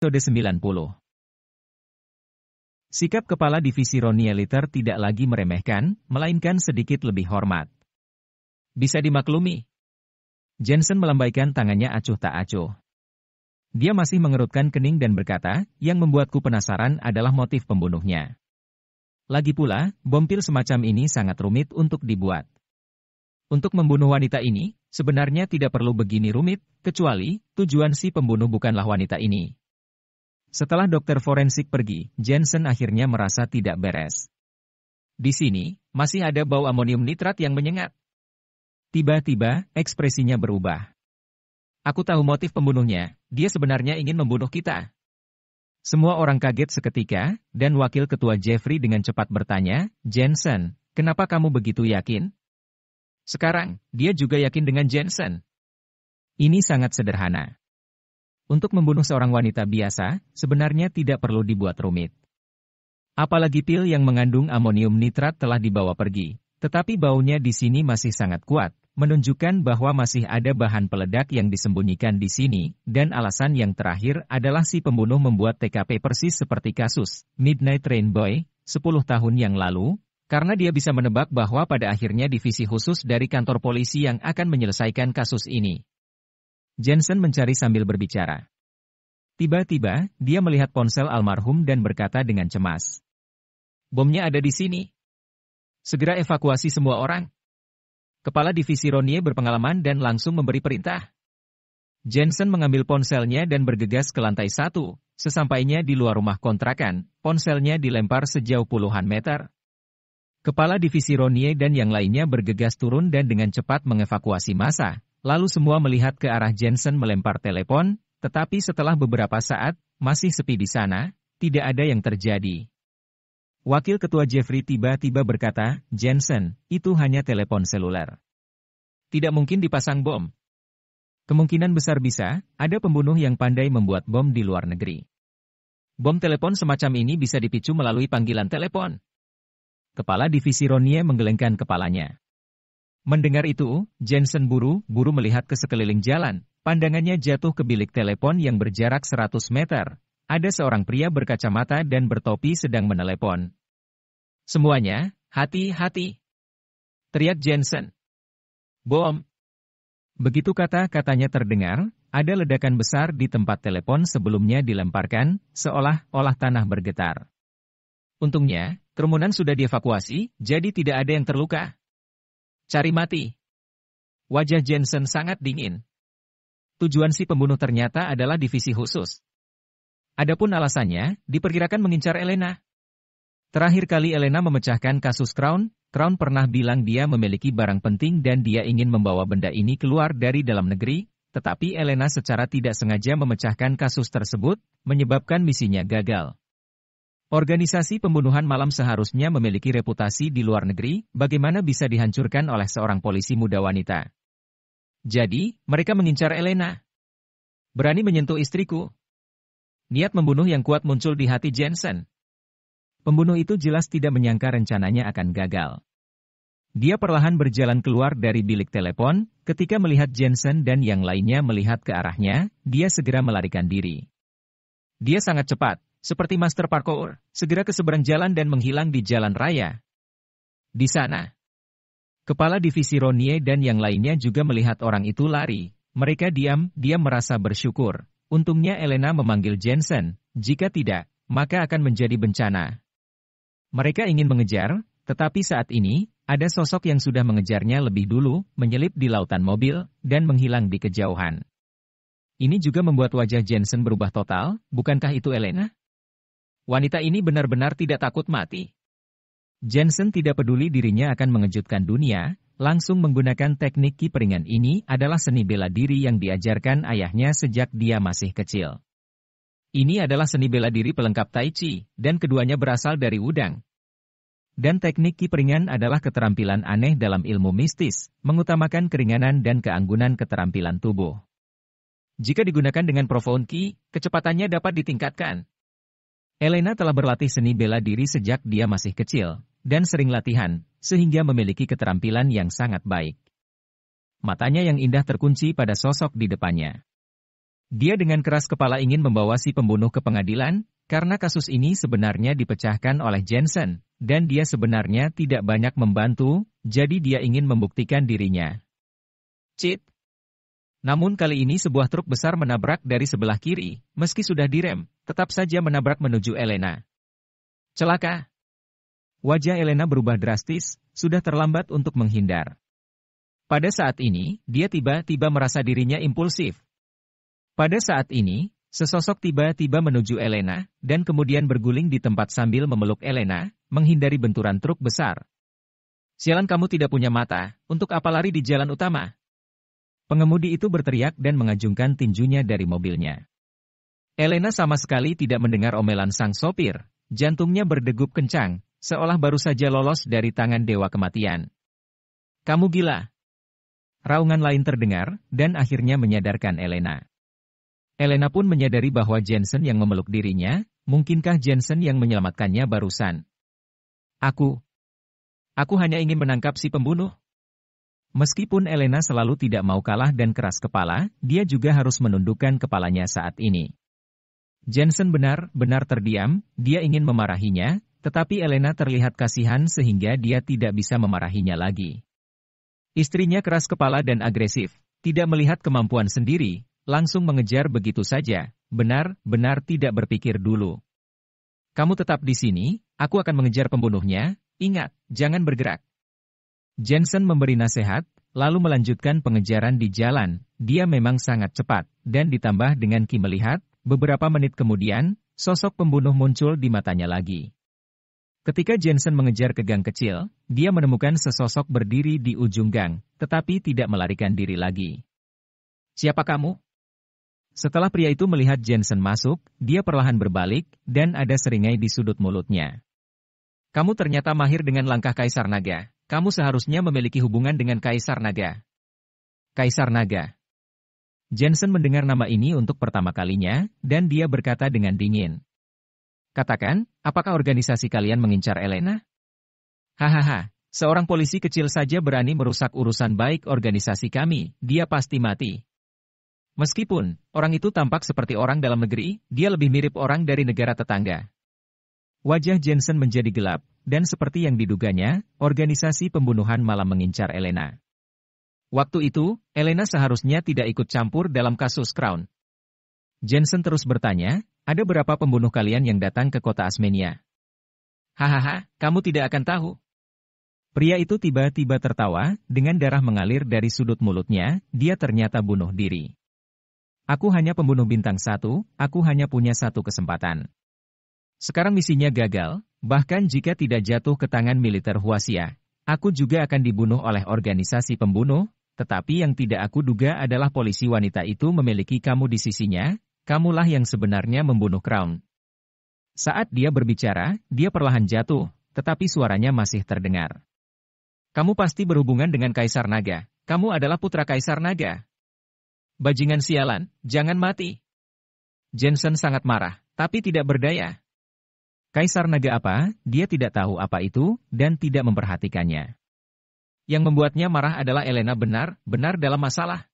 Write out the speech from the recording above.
Episode 90. Sikap Kepala Divisi Ronnie Eliter tidak lagi meremehkan, melainkan sedikit lebih hormat. Bisa dimaklumi. Jensen melambaikan tangannya acuh tak acuh. Dia masih mengerutkan kening dan berkata, yang membuatku penasaran adalah motif pembunuhnya. Lagi pula, bom pil semacam ini sangat rumit untuk dibuat. Untuk membunuh wanita ini, sebenarnya tidak perlu begini rumit, kecuali tujuan si pembunuh bukanlah wanita ini. Setelah dokter forensik pergi, Jensen akhirnya merasa tidak beres. Di sini, masih ada bau amonium nitrat yang menyengat. Tiba-tiba, ekspresinya berubah. Aku tahu motif pembunuhnya, dia sebenarnya ingin membunuh kita. Semua orang kaget seketika, dan wakil ketua Jeffrey dengan cepat bertanya, Jensen, kenapa kamu begitu yakin? Sekarang, dia juga yakin dengan Jensen. Ini sangat sederhana. Untuk membunuh seorang wanita biasa, sebenarnya tidak perlu dibuat rumit. Apalagi pil yang mengandung amonium nitrat telah dibawa pergi, tetapi baunya di sini masih sangat kuat, menunjukkan bahwa masih ada bahan peledak yang disembunyikan di sini, dan alasan yang terakhir adalah si pembunuh membuat TKP persis seperti kasus Midnight Train Boy, 10 tahun yang lalu, karena dia bisa menebak bahwa pada akhirnya divisi khusus dari kantor polisi yang akan menyelesaikan kasus ini. Jensen mencari sambil berbicara. Tiba-tiba, dia melihat ponsel almarhum dan berkata dengan cemas. Bomnya ada di sini. Segera evakuasi semua orang. Kepala Divisi Ronnie berpengalaman dan langsung memberi perintah. Jensen mengambil ponselnya dan bergegas ke lantai 1. Sesampainya di luar rumah kontrakan, ponselnya dilempar sejauh puluhan meter. Kepala Divisi Ronnie dan yang lainnya bergegas turun dan dengan cepat mengevakuasi massa. Lalu semua melihat ke arah Jensen melempar telepon, tetapi setelah beberapa saat, masih sepi di sana, tidak ada yang terjadi. Wakil Ketua Jeffrey tiba-tiba berkata, Jensen, itu hanya telepon seluler. Tidak mungkin dipasang bom. Kemungkinan besar bisa, ada pembunuh yang pandai membuat bom di luar negeri. Bom telepon semacam ini bisa dipicu melalui panggilan telepon. Kepala Divisi Ronnie menggelengkan kepalanya. Mendengar itu, Jensen buru-buru melihat ke sekeliling jalan. Pandangannya jatuh ke bilik telepon yang berjarak 100 meter. Ada seorang pria berkacamata dan bertopi sedang menelepon. Semuanya, hati-hati. Teriak Jensen. Bom. Begitu kata-katanya terdengar, ada ledakan besar di tempat telepon sebelumnya dilemparkan, seolah-olah tanah bergetar. Untungnya, kerumunan sudah dievakuasi, jadi tidak ada yang terluka. Cari mati. Wajah Jensen sangat dingin. Tujuan si pembunuh ternyata adalah divisi khusus. Adapun alasannya, diperkirakan mengincar Elena. Terakhir kali Elena memecahkan kasus Crown pernah bilang dia memiliki barang penting dan dia ingin membawa benda ini keluar dari dalam negeri, tetapi Elena secara tidak sengaja memecahkan kasus tersebut, menyebabkan misinya gagal. Organisasi pembunuhan malam seharusnya memiliki reputasi di luar negeri, bagaimana bisa dihancurkan oleh seorang polisi muda wanita. Jadi, mereka mengincar Elena. Berani menyentuh istriku. Niat membunuh yang kuat muncul di hati Jensen. Pembunuh itu jelas tidak menyangka rencananya akan gagal. Dia perlahan berjalan keluar dari bilik telepon, ketika melihat Jensen dan yang lainnya melihat ke arahnya, dia segera melarikan diri. Dia sangat cepat, seperti master parkour, segera ke seberang jalan dan menghilang di jalan raya. Di sana, Kepala Divisi Ronnie dan yang lainnya juga melihat orang itu lari. Mereka diam merasa bersyukur. Untungnya Elena memanggil Jensen, jika tidak, maka akan menjadi bencana. Mereka ingin mengejar, tetapi saat ini, ada sosok yang sudah mengejarnya lebih dulu, menyelip di lautan mobil, dan menghilang di kejauhan. Ini juga membuat wajah Jensen berubah total, bukankah itu Elena? Wanita ini benar-benar tidak takut mati. Jensen tidak peduli dirinya akan mengejutkan dunia, langsung menggunakan teknik kiperingan ini adalah seni bela diri yang diajarkan ayahnya sejak dia masih kecil. Ini adalah seni bela diri pelengkap Tai Chi, dan keduanya berasal dari Wudang. Dan teknik kiperingan adalah keterampilan aneh dalam ilmu mistis, mengutamakan keringanan dan keanggunan keterampilan tubuh. Jika digunakan dengan profound ki, kecepatannya dapat ditingkatkan. Elena telah berlatih seni bela diri sejak dia masih kecil, dan sering latihan, sehingga memiliki keterampilan yang sangat baik. Matanya yang indah terkunci pada sosok di depannya. Dia dengan keras kepala ingin membawa si pembunuh ke pengadilan, karena kasus ini sebenarnya dipecahkan oleh Jensen, dan dia sebenarnya tidak banyak membantu, jadi dia ingin membuktikan dirinya. Cit! Namun kali ini sebuah truk besar menabrak dari sebelah kiri, meski sudah direm, tetap saja menabrak menuju Elena. Celaka! Wajah Elena berubah drastis, sudah terlambat untuk menghindar. Pada saat ini, dia tiba-tiba merasa dirinya impulsif. Pada saat ini, sesosok tiba-tiba menuju Elena, dan kemudian berguling di tempat sambil memeluk Elena, menghindari benturan truk besar. Sialan kamu tidak punya mata, untuk apa lari di jalan utama? Pengemudi itu berteriak dan mengajungkan tinjunya dari mobilnya. Elena sama sekali tidak mendengar omelan sang sopir, jantungnya berdegup kencang, seolah baru saja lolos dari tangan dewa kematian. Kamu gila. Raungan lain terdengar, dan akhirnya menyadarkan Elena. Elena pun menyadari bahwa Jensen yang memeluk dirinya, mungkinkah Jensen yang menyelamatkannya barusan? Aku hanya ingin menangkap si pembunuh. Meskipun Elena selalu tidak mau kalah dan keras kepala, dia juga harus menundukkan kepalanya saat ini. Jensen benar-benar terdiam, dia ingin memarahinya, tetapi Elena terlihat kasihan sehingga dia tidak bisa memarahinya lagi. Istrinya keras kepala dan agresif, tidak melihat kemampuan sendiri, langsung mengejar begitu saja, benar-benar tidak berpikir dulu. Kamu tetap di sini, aku akan mengejar pembunuhnya, ingat, jangan bergerak. Jensen memberi nasihat, lalu melanjutkan pengejaran di jalan, dia memang sangat cepat, dan ditambah dengan Ki melihat, beberapa menit kemudian, sosok pembunuh muncul di matanya lagi. Ketika Jensen mengejar ke gang kecil, dia menemukan sesosok berdiri di ujung gang, tetapi tidak melarikan diri lagi. Siapa kamu? Setelah pria itu melihat Jensen masuk, dia perlahan berbalik, dan ada seringai di sudut mulutnya. Kamu ternyata mahir dengan langkah Kaisar Naga. Kamu seharusnya memiliki hubungan dengan Kaisar Naga. Kaisar Naga. Jensen mendengar nama ini untuk pertama kalinya, dan dia berkata dengan dingin. Katakan, apakah organisasi kalian mengincar Elena? Hahaha, seorang polisi kecil saja berani merusak urusan baik organisasi kami, dia pasti mati. Meskipun, orang itu tampak seperti orang dalam negeri, dia lebih mirip orang dari negara tetangga. Wajah Jensen menjadi gelap, dan seperti yang diduganya, organisasi pembunuhan malah mengincar Elena. Waktu itu, Elena seharusnya tidak ikut campur dalam kasus Crown. Jensen terus bertanya, ada berapa pembunuh kalian yang datang ke kota Asmenia? Hahaha, kamu tidak akan tahu. Pria itu tiba-tiba tertawa, dengan darah mengalir dari sudut mulutnya, dia ternyata bunuh diri. Aku hanya pembunuh bintang 1, aku hanya punya satu kesempatan. Sekarang misinya gagal, bahkan jika tidak jatuh ke tangan militer Huaxia, aku juga akan dibunuh oleh organisasi pembunuh, tetapi yang tidak aku duga adalah polisi wanita itu memiliki kamu di sisinya, kamulah yang sebenarnya membunuh Crown. Saat dia berbicara, dia perlahan jatuh, tetapi suaranya masih terdengar. Kamu pasti berhubungan dengan Kaisar Naga, kamu adalah putra Kaisar Naga. Bajingan sialan, jangan mati. Jensen sangat marah, tapi tidak berdaya. Kaisar Naga apa, dia tidak tahu apa itu, dan tidak memperhatikannya. Yang membuatnya marah adalah Elena benar-benar dalam masalah.